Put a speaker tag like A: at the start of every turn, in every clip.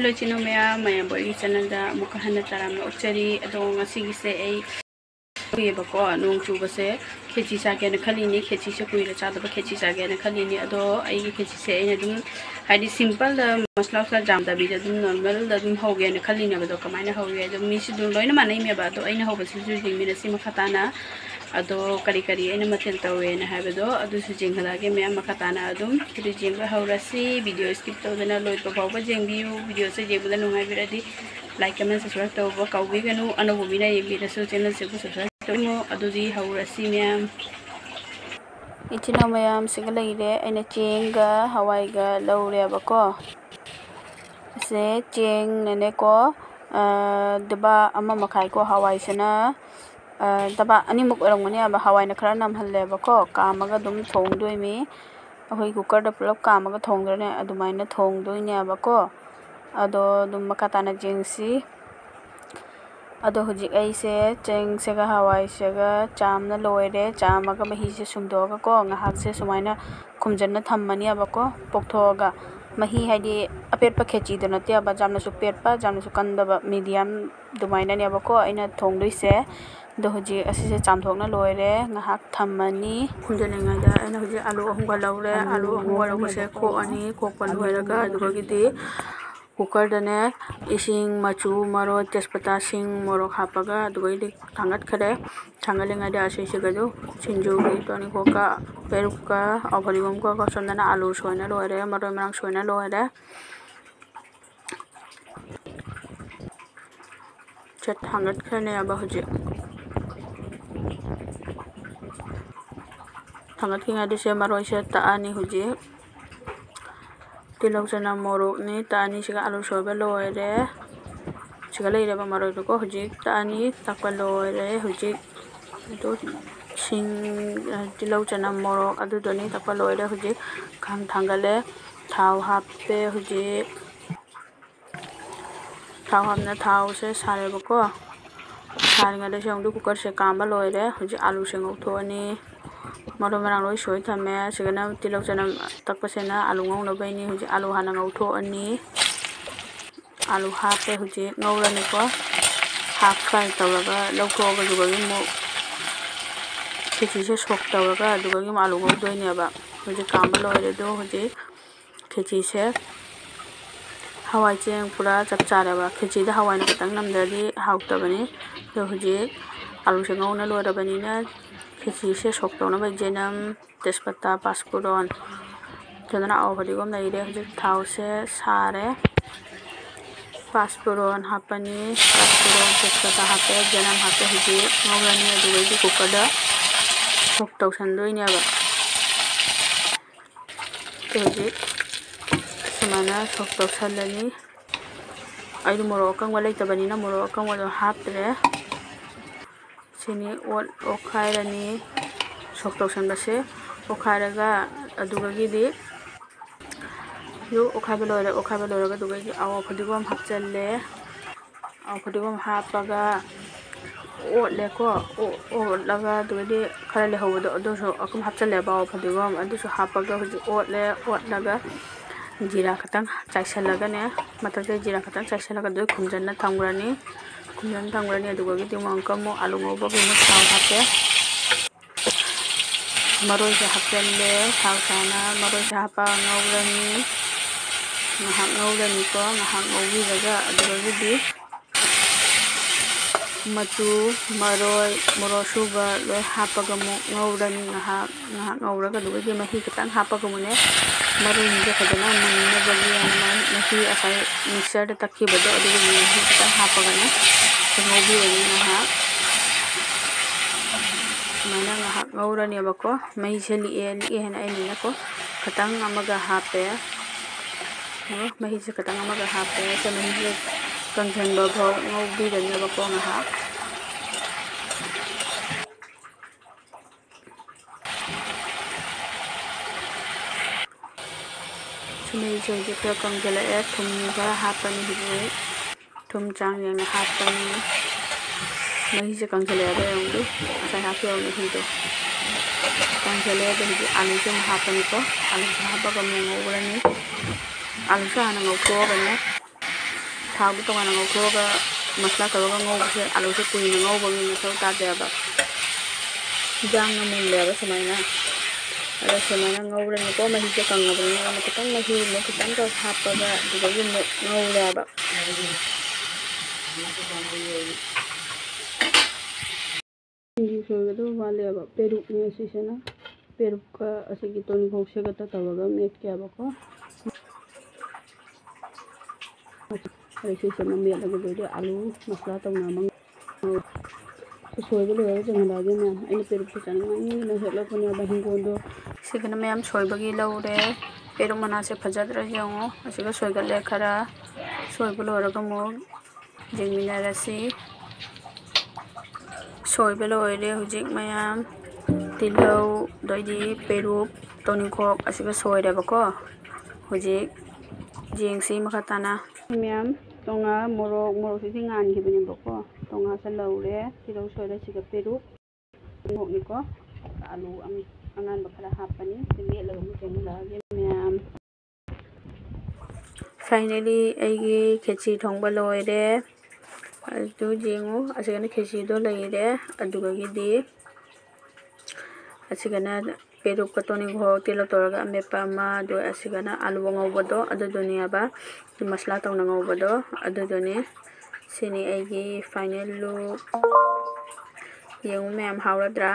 A: hello चिनो मैं बोरी channel दा मुका हन्ना ताराम ओचरी अदो ngasi ai कुइबको नोंग चुबसे खेची सागे न खलिनी खेची से कुइरा चादबा खेची सागे न खलिनी अदो आई खेची से ai दुम हाइदि सिंपल द मसला मसला जाम दा बिदा दुम नॉर्मल द दुम होगे न खलिनी बदो कमाइना होगे दुम मिसि दुम लोइना मानै मे बा तो आइना होबसे जुजिंग मिना सिमा खताना अदो करी करी आइना मथेल तवे न हाबदो अदु सु जिंगलागे मे मखताना अदुम कुदि जिंग हौरसी वीडियो स्किप तोदना लोइ पबावबा जिंगियु वीडियो से जेबुदा नुंगाइ बिरादि लाइक कमेंट सब्सक्राइब तोबा काउबिगनु अनोबो बिना येबिदसु चैनल से सब्सक्राइब तोमो अदुदी हौरसी मैम इचिना मैम सिगा लेरे अइना चेंगा हवाईगा लौरेबको से चेंग नने को दबा अमा मखाई को हवाई सेना दबा अनिमुक ओरंगने अब हवाई न खरा नमहल्लेबको कामगा दुम थोंगदोइमी अखोई कुकर द पुलप कामगा थोंगदने अदुमाइना थोंगदोइनेबको अदो दुम मकाताना जेंगसी अदो हुजिक ऐसे चेंग सेगा हवाई सेगा चामना लोइरे चामगा मही से सुंदोगा को ngahak से सुमाइना खुमजन्ना थम्मनी अबको पोक्थोगा मही हाइदि अपेरपा खेची द नते अब जामना सु पेरपा जामना सु कंदबा मीडियम दुमाइना ने अबको अइना थोंगदोइसे दो हुजिक असिसे चामथोगना लोइरे ngahak थम्मनी खुंजनेगाइदा अइना हुजिक आलू अहुंगा लौरे आलू अहुंगा लौबसे खोअनी खोपा लोइरगा अदुगदिदि कुकर दने इसिंग मचू मरो तेजपत्ता सिंग मोरक हापगा अदुगदिदि थांगत खरे थांगलेगाइदा असिसेगदु सिंजुगी तोनी कोका पेरुका अभरिगम को सोंदना आलू सोइना लोइरे मरो मरांग सोइना लोइरे चट थांगत खने अब हुजिक थांगत किंगादि से मरो से तानी हुजिक तिलौ चना मोरक नि तानी सिगा आलू सोबे लोइरे सिगा लेरेबा मरो को हुजिक तानी ताकपा लोइरे हुजिक तो सिंग तिलौ चना मोरक अदुदोनी ताकपा लोइरे हुजिक खाम थांगले थाव हापे हुजिक थाव हापना थाव से सारेबको सारेगादे से अंदु कुकर से कामबा लोइरे हुजिक आलू से ngौथोनी मरो मरांग लोइ सोइ थमे सिगना तिलौ चना तकपसेना आलू ngौनबैनी हुजिक आलू हाना ngौथोनी आलू हापे हुजिक ngौरनिको हाफ फ्राई तवरगा लौथोगा दुगगी मो खेची से सोक तवरगा दुगगी आलू ngौदोइनेबा हुजिक कामबा लोइरे दो हुजिक खेची से हवाई चेंग पूरा चपचारेबा खेची द हवाई न खतंग नमदरदि हाउतबनी दो हुजिक आलू से ngौना लोइरबनिना खेची से सोक तवनबा जेनम तेजपत्ता पासपुरन जदना अवभरिगम लेरे हुजिक थाव से सारे पासपुरन हापनी पासपुरन तेजपत्ता हापे जेनम हापे हुजिक ngौरनी अदुगदि कुकर द सोक तवसनदोइनेबा तो हुजिक समाना सोक तवसनलनी आइदु मोरक अकंगवा लेतबनिना मोरक अकंगवा हापरे सिनी ओखाइरनी सोक तवसनबसे ओखाइरगा अदुगगिदि यो ओखाइबा लोइरगा दुगगी आव फदिगम हापचल्ले आव फदिगम हापगा ओलेको ओलगा दुगदी खरा लेहौबदो अदुसो अकम हापचल्ले बाव फदिगम अदुसो हापगा हुजि ओले ओलगा जीरा खतंग चाइसलगाने मतते जीरा खतंग चाइसलगा दो खुमजन्ना थांगरानी अदुगगिदि मंकमो आलू ngौबगी मु थाव हापे मरोई से हापचल्ले थाव साना मरोई से हापा ngौरनी ngahak ngौरनी को ngahak ngौबिरगा अदुगगिदि मचू मरोई मोरो सुबा लोय हापगा मु ngौरनी ngahak ngौरगा दुगगी मही खतंग हापगा मुने मरोई नि खजना मुन्ने बगी मही असाई मिक्सर द तखिबदो अदुगगी मही खतंग हापगाने ngौबिरनी ngahak mana ngahak ngौरनी बको मही से लिए हेना आइनिना को खतंग अमगा हापे मही से खतंग अमगा हापे से मही से कंझनबा भौ ngौबिरनी बको ngahak मही से खरा कंझले थुम खरा हापनी हुजिक थुम चांग यांगना हापनी मही से कंझले अंदु असाई हापे हिदो कंझले हुजिक आलू से हापनी को आलू से हापगा मु ngौरनी आलू से हाना ngौथोगने ꯊꯥꯎꯗꯣ ꯇꯣꯉꯥꯟꯅ ꯉꯧꯊꯣꯛꯑꯒ ꯃꯁꯂꯥ ꯇꯧꯔꯒ ꯉꯧꯕꯁꯦ ꯑꯥꯂꯨꯁꯦ ꯀꯨꯏꯅ ꯉꯧꯕꯒꯤ ꯃꯊꯧ ꯇꯥꯗꯦꯕ ꯏꯟꯖꯥꯡꯅ ꯃꯨꯜꯂꯦꯕ ꯁꯨꯃꯥꯏꯅ ꯑꯗꯣ ꯁꯨꯃꯥꯏꯅ ꯉꯧꯔꯅꯤꯀꯣ ꯃꯍꯤꯁꯦ ꯀꯪꯉꯕꯅꯤꯅ ꯈꯤꯇꯪ ꯃꯍꯤ ꯑꯃꯨꯛ ꯈꯤꯇꯪꯒ ꯍꯥꯞꯄꯒ ꯑꯗꯨꯗꯒꯤ ꯑꯃꯨꯛ ꯉꯧꯔꯦꯕ ꯁꯤꯡꯖꯨ ꯁꯣꯏꯒꯗꯕ ꯋꯥꯠꯂꯦꯕ ꯄꯦꯔꯨꯛꯅꯦ ꯁꯤꯁꯤꯅ ꯄꯦꯔꯨꯛꯀ ꯑꯁꯤꯒꯤ ꯇꯣꯅꯤꯡꯈꯣꯛꯁꯤꯒ ꯇꯧꯔꯒ ꯃꯦꯠꯀꯦꯕꯀꯣ ꯁꯤꯁꯤꯅ ꯃꯦꯠꯂꯒꯗꯤ ꯑꯥꯂꯨ ꯃꯁꯂꯥ ꯇꯧꯅꯕ ꯁꯣꯏꯕ ꯂꯣꯏꯔꯒ ꯆꯪꯍꯜꯂꯛꯑꯒꯦ ꯃꯌꯥꯝ ꯑꯩꯅ ꯄꯦꯔꯨꯛꯁꯦ ꯆꯥꯅꯤꯡꯃꯟꯅ ꯍꯦꯛꯂꯛꯄꯅꯦꯕ ꯍꯤꯡꯒꯣꯜꯗꯣ ꯁꯤꯒꯅ ꯃꯌꯥꯝ ꯁꯣꯏꯕꯒꯤ ꯂꯧꯔꯦ ꯄꯦꯔꯨꯛ ꯃꯅꯥꯁꯦ ꯐꯖꯗ꯭ꯔꯥ ꯌꯦꯡꯉꯣ ꯑꯁꯤꯒ ꯁꯣꯏꯒꯠꯂꯦ ꯈꯔ ꯁꯣꯏꯕ ꯂꯣꯏꯔꯒ ꯑꯃꯨꯛ ꯌꯦꯡꯃꯤꯟꯅꯔꯁꯤ ꯁꯣꯏꯕ ꯂꯣꯏꯔꯦ ꯍꯧꯖꯤꯛ ꯃꯌꯥꯝ ꯇꯤꯜꯍꯧ ꯑꯗꯩꯗꯤ ꯄꯦꯔꯨꯛ ꯇꯣꯅꯤꯡꯈꯣꯛ ꯑꯁꯤꯒ ꯁꯣꯏꯔꯦꯕꯀꯣ ꯍꯧꯖꯤꯛ ꯌꯦꯡꯁꯤ ꯃꯈꯥ ꯇꯥꯅ ꯃꯌꯥꯝ ꯇꯣꯉꯥ ꯃꯣꯔꯣꯛꯁꯤꯗꯤ ꯉꯥꯟꯈꯤꯕꯅꯦꯕꯀꯣ ꯇꯣꯉꯥꯁꯦ ꯂꯧꯔꯦ ꯇꯤꯜꯍꯧ ꯁꯣꯏꯔꯦ ꯁꯤꯒ ꯄꯦꯔꯨꯛ ꯇꯣꯅꯤꯡꯈꯣꯛꯅꯤꯀꯣ ꯑꯥꯂꯨ ꯑꯉꯥꯟꯕ ꯈꯔ ꯍꯥꯞꯄꯅꯤ ꯃꯦꯠꯂꯒ ꯑꯃꯨꯛ ꯌꯦꯡꯍꯜꯂꯛꯑꯒꯦ ꯃꯌꯥꯝ ꯐꯥꯏꯅꯦꯂꯤ ꯑꯩꯒꯤ ꯈꯦꯆꯤ ꯊꯣꯡꯕ ꯂꯣꯏꯔꯦ ꯑꯗꯨ ꯌꯦꯡꯉꯨ ꯑꯁꯤꯒꯅ ꯈꯦꯆꯤꯗꯣ ꯂꯩꯔꯦ ꯑꯗꯨꯒꯒꯤꯗꯤ ꯑꯁꯤꯒꯅ ꯄꯦꯔꯨꯛꯀ ꯇꯣꯅꯤꯡꯈꯣꯛ ꯇꯤꯜꯍꯧ ꯇꯧꯔꯒ ꯑꯃꯦꯠꯄ ꯑꯃ ꯑꯗꯨꯒ ꯑꯁꯤꯒꯅ ꯑꯥꯂꯨ ꯑꯉꯧꯕꯗꯣ ꯑꯗꯨꯗꯨꯅꯦꯕ ꯃꯁꯂꯥ ꯇꯧꯅ ꯉꯧꯕꯗꯣ ꯑꯗꯨꯗꯨꯅꯤ ꯁꯤꯅꯤ ꯑꯩꯒꯤ ꯐꯥꯏꯅꯦꯜ ꯂꯨꯛ ꯌꯦꯡꯉꯨ ꯃꯌꯥꯝ ꯍꯥꯎꯔꯗ꯭ꯔꯥ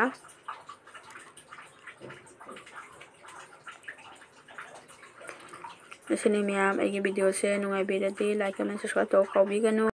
A: ꯑꯁꯤꯅꯤ ꯃꯌꯥꯝ ꯑꯩꯒꯤ ꯚꯤꯗꯤꯑꯣꯁꯦ ꯅꯨꯡꯉꯥꯏꯕꯤꯔꯗꯤ ꯂꯥꯏꯛ ꯀꯃꯦꯟ ꯁꯕꯁꯀ꯭ꯔꯥꯏꯕ ꯇꯧꯕ ꯀꯥꯎꯕꯤꯒꯅꯨ